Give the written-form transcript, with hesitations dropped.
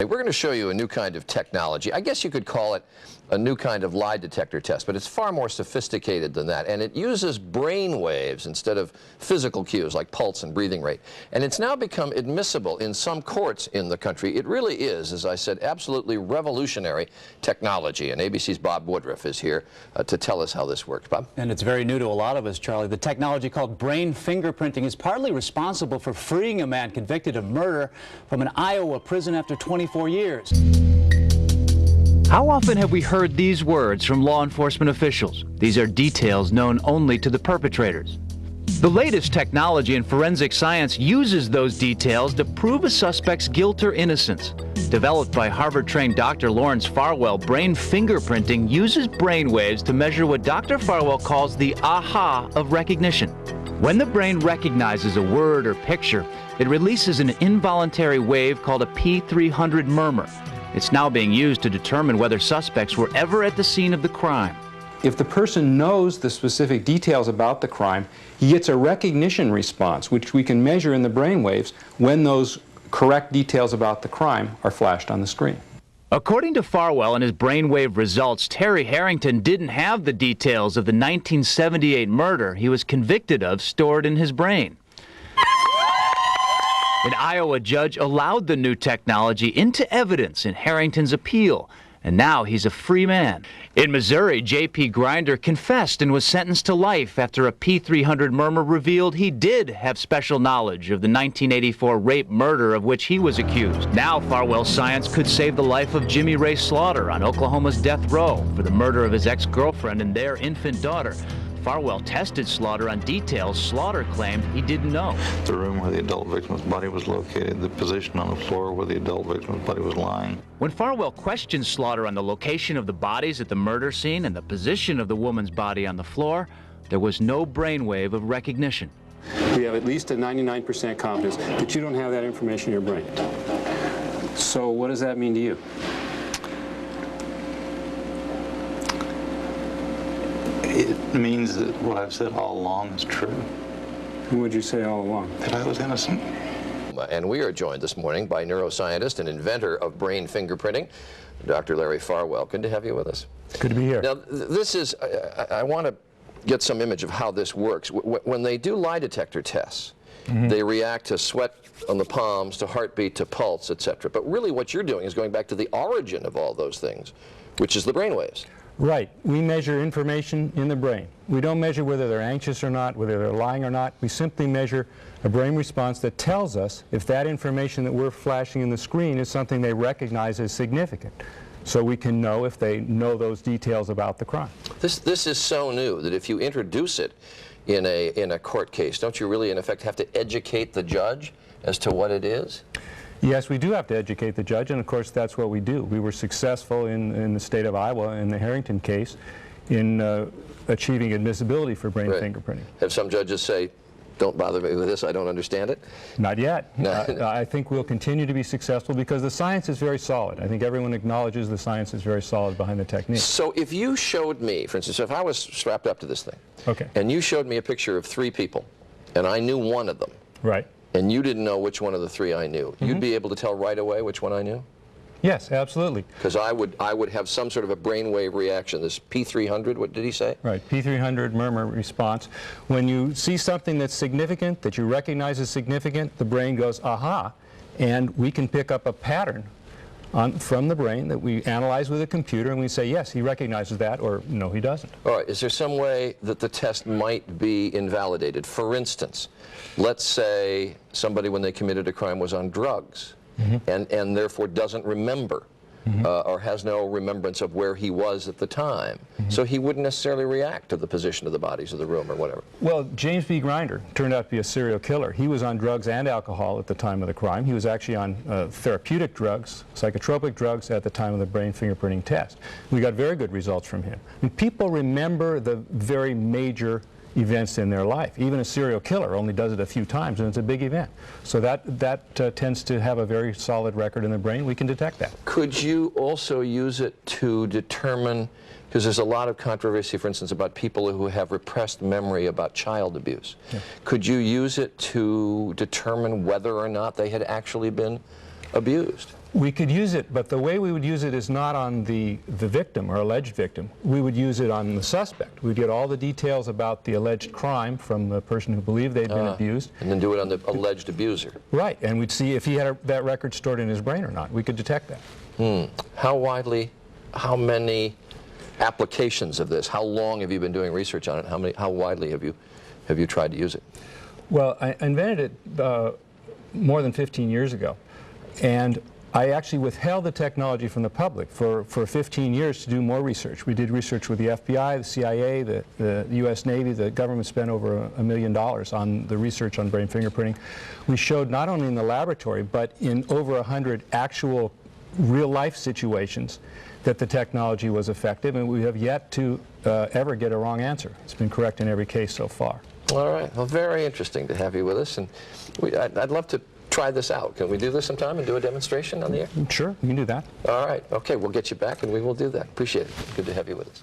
We're going to show you a new kind of technology. I guess you could call it a new kind of lie detector test, but it's far more sophisticated than that. And it uses brain waves instead of physical cues like pulse and breathing rate. And it's now become admissible in some courts in the country. It really is, as I said, absolutely revolutionary technology. And ABC's Bob Woodruff is here to tell us how this works. Bob? And it's very new to a lot of us, Charlie. The technology called brain fingerprinting is partly responsible for freeing a man convicted of murder from an Iowa prison after 24 years. How often have we heard these words from law enforcement officials? These are details known only to the perpetrators. The latest technology in forensic science uses those details to prove a suspect's guilt or innocence. Developed by Harvard-trained Dr. Lawrence Farwell, brain fingerprinting uses brain waves to measure what Dr. Farwell calls the aha of recognition. When the brain recognizes a word or picture, it releases an involuntary wave called a P300 murmur. It's now being used to determine whether suspects were ever at the scene of the crime. If the person knows the specific details about the crime, he gets a recognition response, which we can measure in the brain waves when those correct details about the crime are flashed on the screen. According to Farwell and his brainwave results, Terry Harrington didn't have the details of the 1978 murder he was convicted of stored in his brain. An Iowa judge allowed the new technology into evidence in Harrington's appeal, and now he's a free man. In Missouri, J.P. Grinder confessed and was sentenced to life after a P300 murmur revealed he did have special knowledge of the 1984 rape murder of which he was accused. Now Farwell's science could save the life of Jimmy Ray Slaughter on Oklahoma's death row for the murder of his ex-girlfriend and their infant daughter. Farwell tested Slaughter on details Slaughter claimed he didn't know. The room where the adult victim's body was located, the position on the floor where the adult victim's body was lying. When Farwell questioned Slaughter on the location of the bodies at the murder scene and the position of the woman's body on the floor, there was no brainwave of recognition. We have at least a 99% confidence that you don't have that information in your brain. So what does that mean to you? It means that what I've said all along is true. What would you say all along? That I was innocent. And we are joined this morning by neuroscientist and inventor of brain fingerprinting, Dr. Larry Farwell. Good to have you with us. Good to be here. Now, this is, I want to get some image of how this works. When they do lie detector tests, they react to sweat on the palms, to heartbeat, to pulse, etc. But really what you're doing is going back to the origin of all those things, which is the brain waves. Right. We measure information in the brain. We don't measure whether they're anxious or not, whether they're lying or not. We simply measure a brain response that tells us if that information that we're flashing in the screen is something they recognize as significant. So we can know if they know those details about the crime. This is so new that if you introduce it in a court case, don't you really in effect have to educate the judge as to what it is? Yes, we do have to educate the judge, and of course that's what we do. We were successful in the state of Iowa in the Harrington case in achieving admissibility for brain fingerprinting. Have some judges say, don't bother me with this, I don't understand it? Not yet. No. I think we'll continue to be successful because the science is very solid. I think everyone acknowledges the science is very solid behind the technique. So if you showed me, for instance, if I was strapped up to this thing, and you showed me a picture of 3 people, and I knew one of them, right, and you didn't know which one of the 3 I knew, you'd be able to tell right away which one I knew? Yes, absolutely. Because I would have some sort of a brainwave reaction. This P300, what did he say? Right, P300 murmur response. When you see something that's significant, that you recognize as significant, the brain goes, aha, and we can pick up a pattern from the brain that we analyze with a computer, and we say, yes, he recognizes that, or no, he doesn't. All right, is there some way that the test might be invalidated? For instance, let's say somebody, when they committed a crime, was on drugs, and therefore doesn't remember, or has no remembrance of where he was at the time. So he wouldn't necessarily react to the position of the bodies of the room or whatever. Well, James B. Grinder turned out to be a serial killer. He was on drugs and alcohol at the time of the crime. He was actually on therapeutic drugs, psychotropic drugs, at the time of the brain fingerprinting test. We got very good results from him. And people remember the very major events in their life. Even a serial killer only does it a few times, and it's a big event. So that tends to have a very solid record in the brain. We can detect that. Could you also use it to determine, because there's a lot of controversy, for instance, about people who have repressed memory about child abuse. Could you use it to determine whether or not they had actually been abused. We could use it, but the way we would use it is not on the victim or alleged victim. We would use it on the suspect. We'd get all the details about the alleged crime from the person who believed they'd been abused. And then do it on the alleged abuser. Right, and we'd see if he had that record stored in his brain or not. We could detect that. How many applications of this? How long have you been doing research on it? How widely have you tried to use it? Well, I invented it more than 15 years ago, and I actually withheld the technology from the public for 15 years to do more research. We did research with the FBI, the CIA, the U.S. Navy. The government spent over $1 million on the research on brain fingerprinting. We showed not only in the laboratory, but in over 100 actual real-life situations that the technology was effective, and we have yet to ever get a wrong answer. It's been correct in every case so far. All right. Well, very interesting to have you with us, and I'd love to try this out. Can we do this sometime and do a demonstration on the air? Sure, we can do that. All right. Okay, we'll get you back and we will do that. Appreciate it. Good to have you with us.